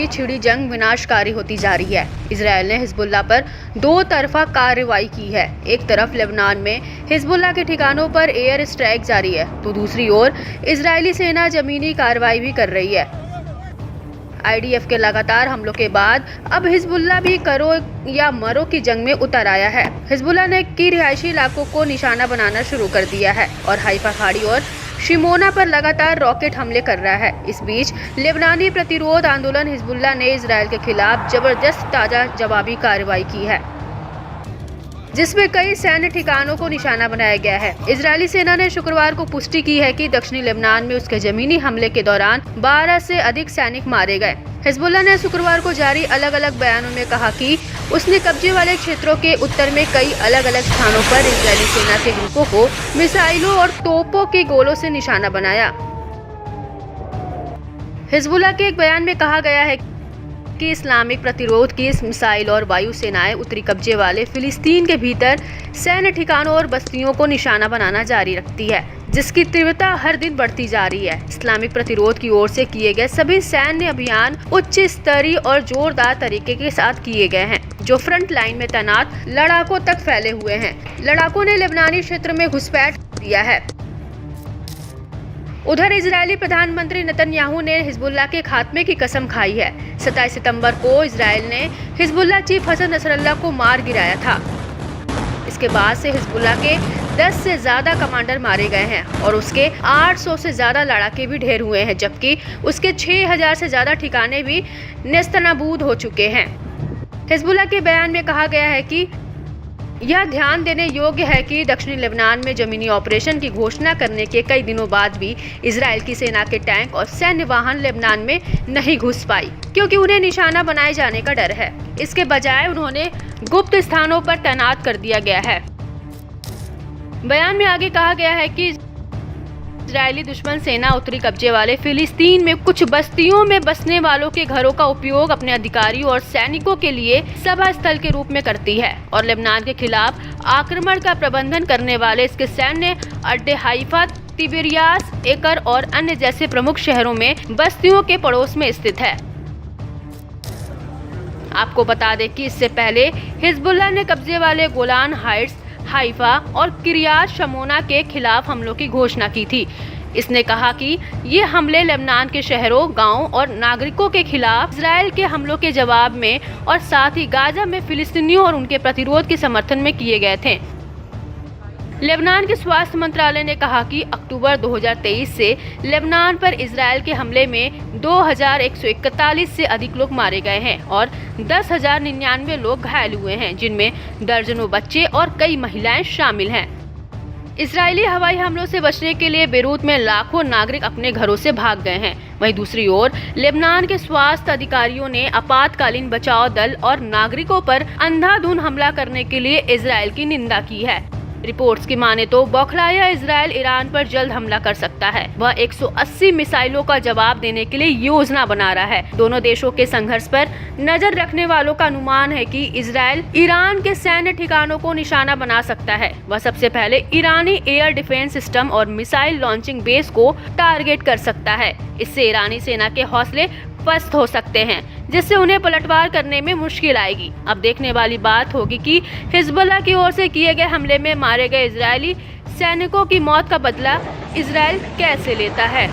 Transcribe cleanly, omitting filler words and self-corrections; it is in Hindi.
की छिड़ी जंग विनाशकारी होती जा रही है। इजरायल ने हिजबुल्लाह पर दो तरफा कार्रवाई की है। एक तरफ लेबनान में हिजबुल्लाह के ठिकानों पर एयर स्ट्राइक जारी है, तो दूसरी ओर इजरायली सेना जमीनी कार्रवाई भी कर रही है। IDF के लगातार हमलों के बाद अब हिजबुल्लाह भी करो या मरो की जंग में उतर आया है। हिजबुल्लाह ने की रिहायशी इलाकों को निशाना बनाना शुरू कर दिया है और हाइफा खाड़ी और शिमोना पर लगातार रॉकेट हमले कर रहा है। इस बीच लेबनानी प्रतिरोध आंदोलन हिजबुल्लाह ने इजरायल के खिलाफ जबरदस्त ताजा जवाबी कार्रवाई की है, जिसमें कई सैन्य ठिकानों को निशाना बनाया गया है। इजरायली सेना ने शुक्रवार को पुष्टि की है कि दक्षिणी लेबनान में उसके जमीनी हमले के दौरान 12 से अधिक सैनिक मारे गए। हिजबुल्लाह ने शुक्रवार को जारी अलग अलग बयानों में कहा कि उसने कब्जे वाले क्षेत्रों के उत्तर में कई अलग अलग स्थानों पर इजरायली सेना के ग्रुपों को मिसाइलों और तोपों के गोलों से निशाना बनाया। हिजबुल्लाह के एक बयान में कहा गया है कि इस्लामिक प्रतिरोध की इस मिसाइल और वायु सेनाएं उत्तरी कब्जे वाले फिलिस्तीन के भीतर सैन्य ठिकानों और बस्तियों को निशाना बनाना जारी रखती है, जिसकी तीव्रता हर दिन बढ़ती जा रही है। इस्लामिक प्रतिरोध की ओर से किए गए सभी सैन्य अभियान उच्च स्तरीय और जोरदार तरीके के साथ किए गए हैं, जो फ्रंट लाइन में तैनात लड़ाकों तक फैले हुए हैं। लड़ाकों ने लेबनानी क्षेत्र में घुसपैठ दिया है। उधर इजरायली प्रधानमंत्री नेतन्याहू ने हिजबुल्लाह के खात्मे की कसम खाई है। 27 सितंबर को इजरायल ने हिजबुल्लाह चीफ हसन नसरल्लाह को मार गिराया था। इसके बाद से हिजबुल्लाह के 10 से ज्यादा कमांडर मारे गए हैं और उसके 800 से ज्यादा लड़ाके भी ढेर हुए हैं, जबकि उसके 6000 से ज्यादा ठिकाने भी नेस्तनाबूद हो चुके हैं। हिजबुल्लाह के बयान में कहा गया है कि यह ध्यान देने योग्य है कि दक्षिणी लेबनान में जमीनी ऑपरेशन की घोषणा करने के कई दिनों बाद भी इजरायल की सेना के टैंक और सैन्य वाहन लेबनान में नहीं घुस पाई, क्योंकि उन्हें निशाना बनाए जाने का डर है। इसके बजाय उन्होंने गुप्त स्थानों पर तैनात कर दिया गया है। बयान में आगे कहा गया है कि इजरायली दुश्मन सेना उत्तरी कब्जे वाले फिलिस्तीन में कुछ बस्तियों में बसने वालों के घरों का उपयोग अपने अधिकारियों और सैनिकों के लिए सभा स्थल के रूप में करती है और लेबनान के खिलाफ आक्रमण का प्रबंधन करने वाले इसके सैन्य अड्डे हाइफा, तिबिरियास, एकर और अन्य जैसे प्रमुख शहरों में बस्तियों के पड़ोस में स्थित है। आपको बता दें कि इससे पहले हिजबुल्लाह ने कब्जे वाले गोलान हाइट्स, हाइफा और किरियात शमोना के खिलाफ हमलों की घोषणा की थी। इसने कहा कि ये हमले लेबनान के शहरों, गांवों और नागरिकों के खिलाफ इजरायल के हमलों के जवाब में और साथ ही गाजा में फिलिस्तीनियों और उनके प्रतिरोध के समर्थन में किए गए थे। लेबनान के स्वास्थ्य मंत्रालय ने कहा कि अक्टूबर 2023 से लेबनान पर इजरायल के हमले में 2141 से अधिक लोग मारे गए हैं और 10,099 लोग घायल हुए हैं, जिनमें दर्जनों बच्चे और कई महिलाएं शामिल हैं। इजरायली हवाई हमलों से बचने के लिए बेरूत में लाखों नागरिक अपने घरों से भाग गए हैं। वहीं दूसरी ओर लेबनान के स्वास्थ्य अधिकारियों ने आपातकालीन बचाव दल और नागरिकों पर अंधाधुंध हमला करने के लिए इजरायल की निंदा की है। रिपोर्ट्स की माने तो बौखलाया इजरायल ईरान पर जल्द हमला कर सकता है। वह 180 मिसाइलों का जवाब देने के लिए योजना बना रहा है। दोनों देशों के संघर्ष पर नजर रखने वालों का अनुमान है कि इजरायल ईरान के सैन्य ठिकानों को निशाना बना सकता है। वह सबसे पहले ईरानी एयर डिफेंस सिस्टम और मिसाइल लॉन्चिंग बेस को टारगेट कर सकता है। इससे ईरानी सेना के हौसले पस्त हो सकते हैं, जिससे उन्हें पलटवार करने में मुश्किल आएगी। अब देखने वाली बात होगी कि हिजबुल्लाह की ओर से किए गए हमले में मारे गए इजरायली सैनिकों की मौत का बदला इजरायल कैसे लेता है।